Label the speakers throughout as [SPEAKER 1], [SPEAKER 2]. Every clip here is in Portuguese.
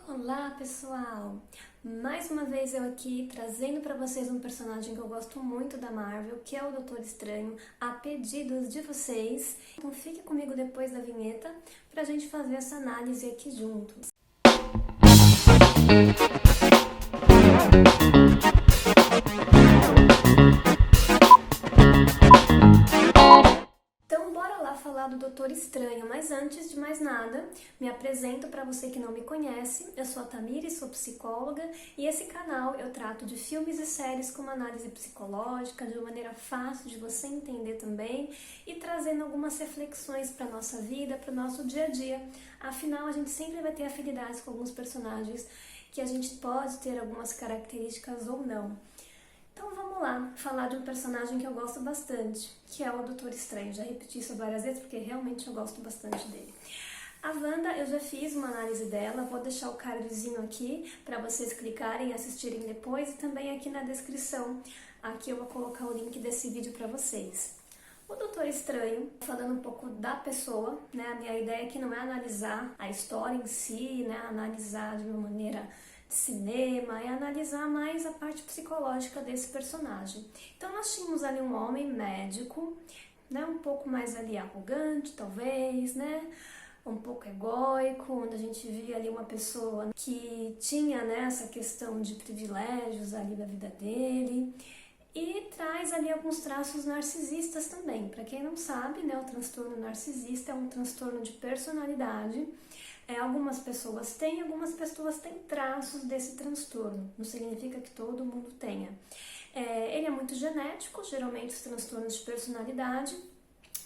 [SPEAKER 1] Olá pessoal! Mais uma vez eu aqui trazendo para vocês um personagem que eu gosto muito da Marvel, que é o Doutor Estranho, a pedidos de vocês. Então fique comigo depois da vinheta para a gente fazer essa análise aqui juntos. Falar do Doutor Estranho, mas antes de mais nada, me apresento para você que não me conhece. Eu sou a Tamiri, sou psicóloga e esse canal eu trato de filmes e séries com uma análise psicológica, de uma maneira fácil de você entender também e trazendo algumas reflexões para nossa vida, para o nosso dia a dia. Afinal, a gente sempre vai ter afinidades com alguns personagens que a gente pode ter algumas características ou não. Então vamos lá, falar de um personagem que eu gosto bastante, que é o Doutor Estranho. Já repeti isso várias vezes porque realmente eu gosto bastante dele. A Wanda, eu já fiz uma análise dela, vou deixar o cardzinho aqui para vocês clicarem e assistirem depois e também aqui na descrição. Aqui eu vou colocar o link desse vídeo para vocês. O Doutor Estranho, falando um pouco da pessoa, né? A minha ideia aqui não é analisar a história em si, né? Analisar de uma maneira de cinema, é analisar mais a parte psicológica desse personagem. Então nós tínhamos ali um homem médico, né, um pouco mais ali arrogante, talvez, né, um pouco egóico, onde a gente via ali uma pessoa que tinha, né, essa questão de privilégios ali da vida dele. E traz ali alguns traços narcisistas também. Para quem não sabe, né, o transtorno narcisista é um transtorno de personalidade. Algumas pessoas têm traços desse transtorno. Não significa que todo mundo tenha. Ele é muito genético, geralmente os transtornos de personalidade.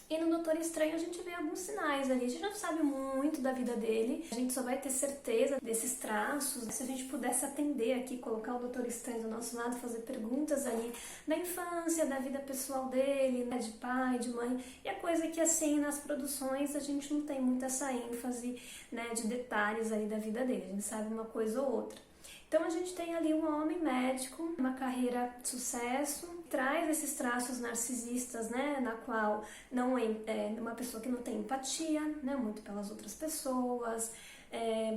[SPEAKER 1] E no Doutor Estranho a gente vê alguns sinais ali. A gente não sabe muito da vida dele, a gente só vai ter certeza desses traços. Se a gente pudesse atender aqui, colocar o Doutor Estranho do nosso lado, fazer perguntas ali da infância, da vida pessoal dele, né, de pai, de mãe. E a coisa que assim, nas produções a gente não tem muito essa ênfase, né, de detalhes ali da vida dele. A gente sabe uma coisa ou outra. Então a gente tem ali um homem médico, uma carreira de sucesso, traz esses traços narcisistas, né, na qual não é uma pessoa que não tem empatia, né, muito pelas outras pessoas,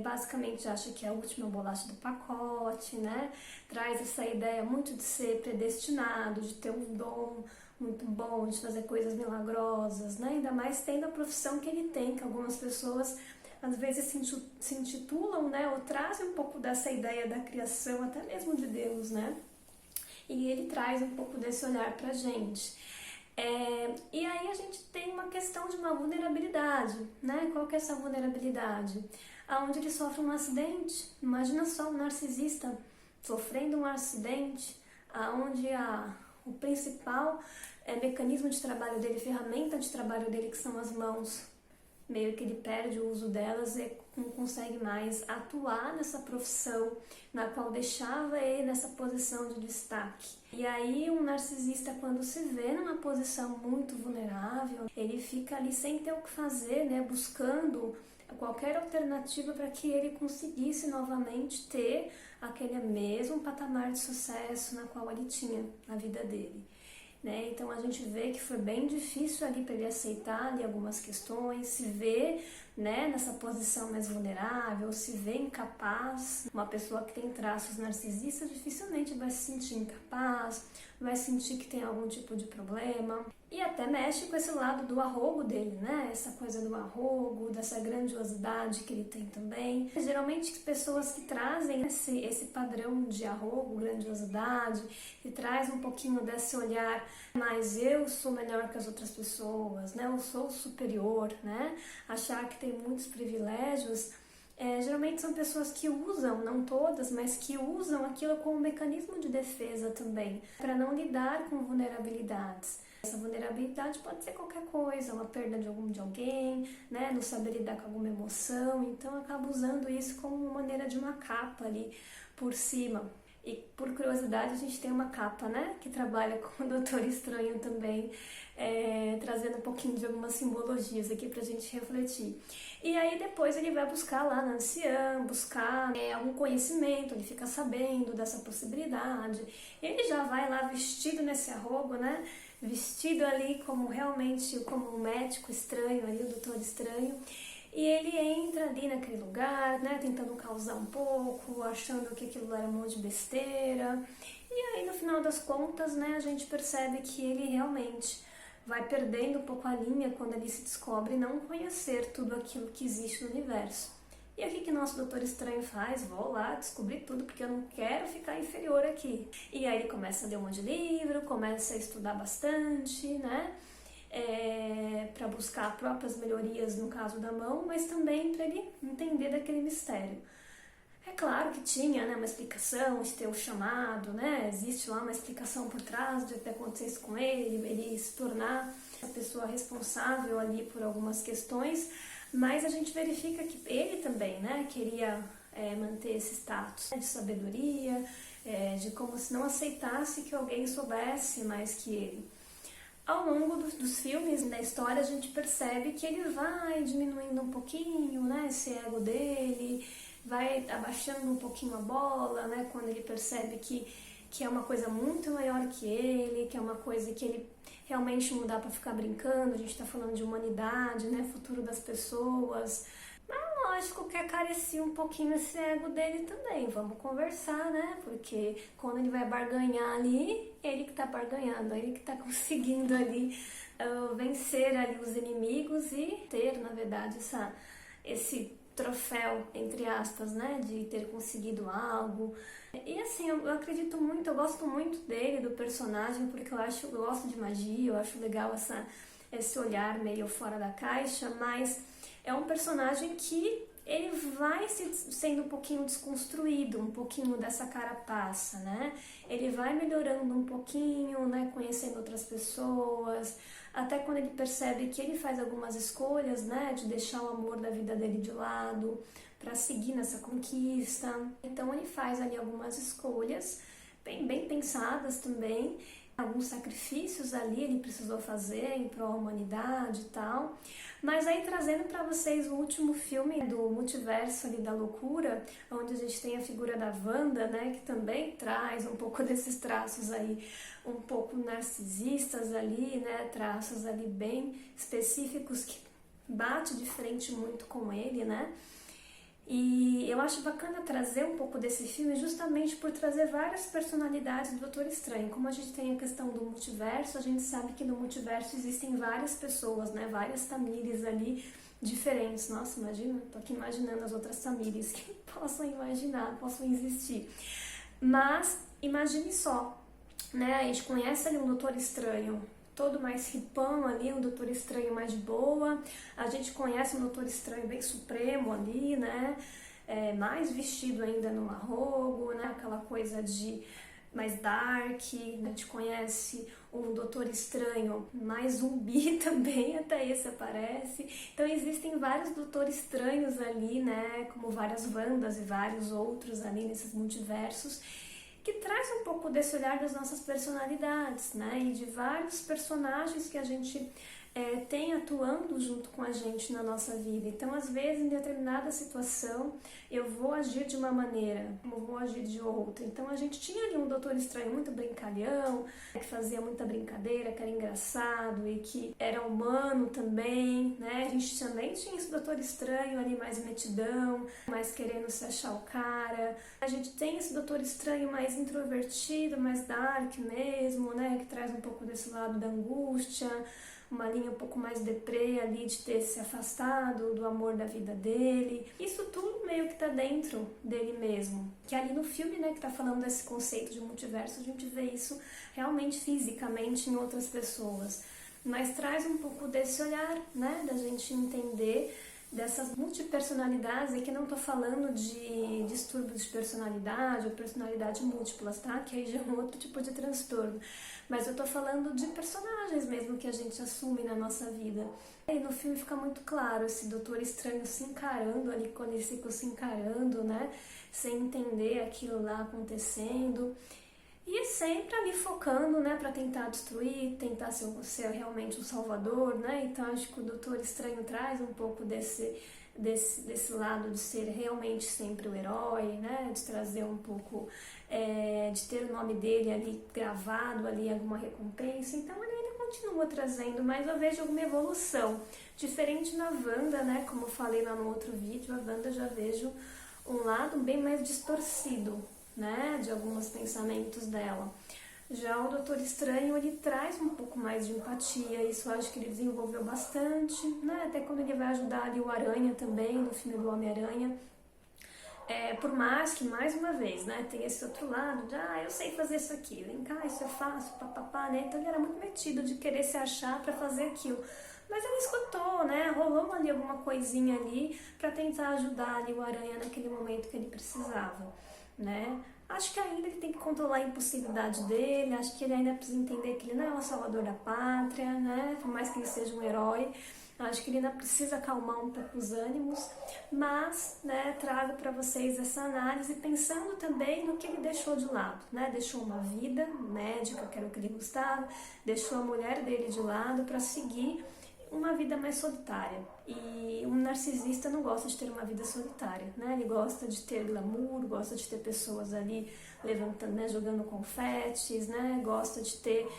[SPEAKER 1] basicamente acha que é a última bolacha do pacote, né, traz essa ideia muito de ser predestinado, de ter um dom muito bom, de fazer coisas milagrosas, né, ainda mais tendo a profissão que ele tem, que algumas pessoas às vezes se intitulam, né, ou trazem um pouco dessa ideia da criação, até mesmo de Deus, né? E ele traz um pouco desse olhar pra gente. E aí a gente tem uma questão de uma vulnerabilidade, né? Qual que é essa vulnerabilidade? Onde ele sofre um acidente. Imagina só um narcisista sofrendo um acidente, onde o principal mecanismo de trabalho dele, ferramenta de trabalho dele, que são as mãos, meio que ele perde o uso delas e não consegue mais atuar nessa profissão na qual deixava ele nessa posição de destaque. E aí um narcisista, quando se vê numa posição muito vulnerável, ele fica ali sem ter o que fazer, né, buscando qualquer alternativa para que ele conseguisse novamente ter aquele mesmo patamar de sucesso na qual ele tinha na vida dele. Né? Então a gente vê que foi bem difícil ali para ele aceitar ali algumas questões, se vê, né, nessa posição mais vulnerável, se vê incapaz. Uma pessoa que tem traços narcisistas dificilmente vai se sentir incapaz, vai sentir que tem algum tipo de problema. E até mexe com esse lado do arrogo dele, né? Essa coisa do arrogo, dessa grandiosidade que ele tem também. Geralmente pessoas que trazem esse padrão de arrogo, grandiosidade, que traz um pouquinho desse olhar, mas eu sou melhor que as outras pessoas, né? Eu sou superior, né? Achar que tem muitos privilégios. Geralmente são pessoas que usam, não todas, mas que usam aquilo como um mecanismo de defesa também, para não lidar com vulnerabilidades. Essa vulnerabilidade pode ser qualquer coisa, uma perda de alguém, né, não saber lidar com alguma emoção, então acaba usando isso como uma maneira de uma capa ali por cima. E por curiosidade a gente tem uma capa, né, que trabalha com o Doutor Estranho também, trazendo um pouquinho de algumas simbologias aqui pra gente refletir. E aí depois ele vai buscar lá na anciã, buscar algum conhecimento, ele fica sabendo dessa possibilidade, ele já vai lá vestido nesse arrogo, né, vestido ali como realmente como um médico estranho ali, o Doutor Estranho, E ele entra ali naquele lugar, né, tentando causar um pouco, achando que aquilo era um monte de besteira. E aí, no final das contas, né, a gente percebe que ele realmente vai perdendo um pouco a linha quando ele se descobre não conhecer tudo aquilo que existe no universo. E o que nosso Doutor Estranho faz? Vou lá descobrir tudo porque eu não quero ficar inferior aqui. E aí ele começa a ler um monte de livro, começa a estudar bastante, né? Para buscar próprias melhorias no caso da mão, mas também para ele entender daquele mistério. É claro que tinha, né, uma explicação de ter o chamado, né? Existe lá uma explicação por trás de ter acontecido isso com ele se tornar a pessoa responsável ali por algumas questões, mas a gente verifica que ele também, né, queria manter esse status de sabedoria, de como se não aceitasse que alguém soubesse mais que ele. Ao longo dos filmes, da história, a gente percebe que ele vai diminuindo um pouquinho, né, esse ego dele, vai abaixando um pouquinho a bola, né, quando ele percebe que é uma coisa muito maior que ele, que é uma coisa que ele realmente não dá pra ficar brincando, a gente tá falando de humanidade, né, futuro das pessoas. Mas lógico que acarecia um pouquinho esse ego dele também, vamos conversar, né, porque quando ele vai barganhar ali, ele que tá barganhando, ele que tá conseguindo ali vencer ali os inimigos e ter, na verdade, esse troféu, entre aspas, né, de ter conseguido algo. E assim, eu acredito muito, eu gosto muito dele, do personagem, porque eu gosto de magia, eu acho legal esse olhar meio fora da caixa, mas é um personagem que ele vai sendo um pouquinho desconstruído, um pouquinho dessa carapaça, né? Ele vai melhorando um pouquinho, né? Conhecendo outras pessoas, até quando ele percebe que ele faz algumas escolhas, né? De deixar o amor da vida dele de lado para seguir nessa conquista. Então ele faz ali algumas escolhas bem pensadas também. Alguns sacrifícios ali ele precisou fazer em prol da humanidade e tal. Mas aí trazendo para vocês o último filme do multiverso ali da loucura, onde a gente tem a figura da Wanda, né, que também traz um pouco desses traços aí, um pouco narcisistas ali, né, traços ali bem específicos que bate de frente muito com ele, né? E eu acho bacana trazer um pouco desse filme justamente por trazer várias personalidades do Doutor Estranho. Como a gente tem a questão do multiverso, a gente sabe que no multiverso existem várias pessoas, né? Várias Tamires ali diferentes. Nossa, imagina, tô aqui imaginando as outras Tamires que possam imaginar, possam existir. Mas imagine só, né? A gente conhece ali um Doutor Estranho todo mais ripão ali, um Doutor Estranho mais de boa. A gente conhece um Doutor Estranho bem supremo ali, né? Mais vestido ainda no marrogo, né? Aquela coisa de mais dark. A gente conhece um Doutor Estranho mais zumbi também, até esse aparece. Então existem vários Doutores Estranhos ali, né? Como várias Wandas e vários outros ali nesses multiversos, que traz um pouco desse olhar das nossas personalidades, né? E de vários personagens que a gente tem atuando junto com a gente na nossa vida. Então, às vezes, em determinada situação, eu vou agir de uma maneira, como vou agir de outra. Então, a gente tinha ali um Doutor Estranho muito brincalhão, que fazia muita brincadeira, que era engraçado e que era humano também, né? A gente também tinha esse Doutor Estranho ali mais metidão, mais querendo se achar o cara. A gente tem esse Doutor Estranho mais introvertido, mais dark mesmo, né? Que traz um pouco desse lado da angústia, uma linha um pouco mais deprê ali de ter se afastado do amor da vida dele. Isso tudo meio que tá dentro dele mesmo. Que ali no filme, né, que tá falando desse conceito de multiverso, a gente vê isso realmente fisicamente em outras pessoas. Mas traz um pouco desse olhar, né, da gente entender dessas multipersonalidades, e que não tô falando de distúrbios de personalidade ou personalidade múltiplas, tá? Que aí já é um outro tipo de transtorno. Mas eu tô falando de personagens mesmo que a gente assume na nossa vida. E no filme fica muito claro esse Doutor Estranho se encarando ali, quando eles ficam se encarando, né? Sem entender aquilo lá acontecendo. E sempre ali focando, né, para tentar destruir, tentar ser realmente um salvador, né? Então acho que o Doutor Estranho traz um pouco desse lado de ser realmente sempre o herói, né? De trazer um pouco, de ter o nome dele ali gravado, ali alguma recompensa. Então ele ainda continua trazendo, mas eu vejo alguma evolução. Diferente na Wanda, né? Como eu falei lá no outro vídeo, a Wanda já vejo um lado bem mais distorcido, né? De alguns pensamentos dela. Já o Doutor Estranho, ele traz um pouco mais de empatia, isso eu acho que ele desenvolveu bastante, né? Até quando ele vai ajudar ali o Aranha também, no filme do Homem-Aranha. Por mais que, mais uma vez, né, tem esse outro lado de, eu sei fazer isso aqui, vem cá, isso eu faço, papapá, né? Então ele era muito metido de querer se achar pra fazer aquilo. Mas ele escutou, né? Rolou ali alguma coisinha ali pra tentar ajudar ali o Aranha naquele momento que ele precisava, né? Acho que ainda ele tem que controlar a impulsividade dele, acho que ele ainda precisa entender que ele não é o salvador da pátria, né? Por mais que ele seja um herói, acho que ele ainda precisa acalmar um pouco os ânimos, mas, né, trago para vocês essa análise pensando também no que ele deixou de lado, né? Deixou uma vida médica, que era o que ele gostava, deixou a mulher dele de lado para seguir uma vida mais solitária. E um narcisista não gosta de ter uma vida solitária, né? Ele gosta de ter glamour, gosta de ter pessoas ali levantando, né, jogando confetes, né? Gosta de ter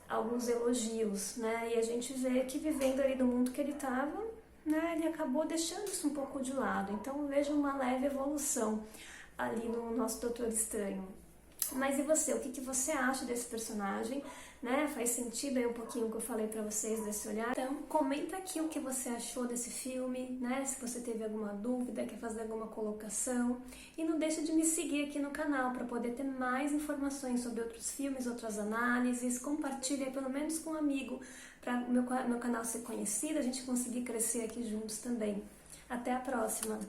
[SPEAKER 1] alguns elogios, né? E a gente vê que vivendo ali do mundo que ele estava, né, ele acabou deixando isso um pouco de lado. Então eu vejo uma leve evolução ali no nosso Doutor Estranho. Mas e você? O que você acha desse personagem? Né? Faz sentido aí um pouquinho o que eu falei pra vocês desse olhar? Então, comenta aqui o que você achou desse filme, né? Se você teve alguma dúvida, quer fazer alguma colocação. E não deixa de me seguir aqui no canal para poder ter mais informações sobre outros filmes, outras análises. Compartilha pelo menos com um amigo, para o meu canal ser conhecido, a gente conseguir crescer aqui juntos também. Até a próxima!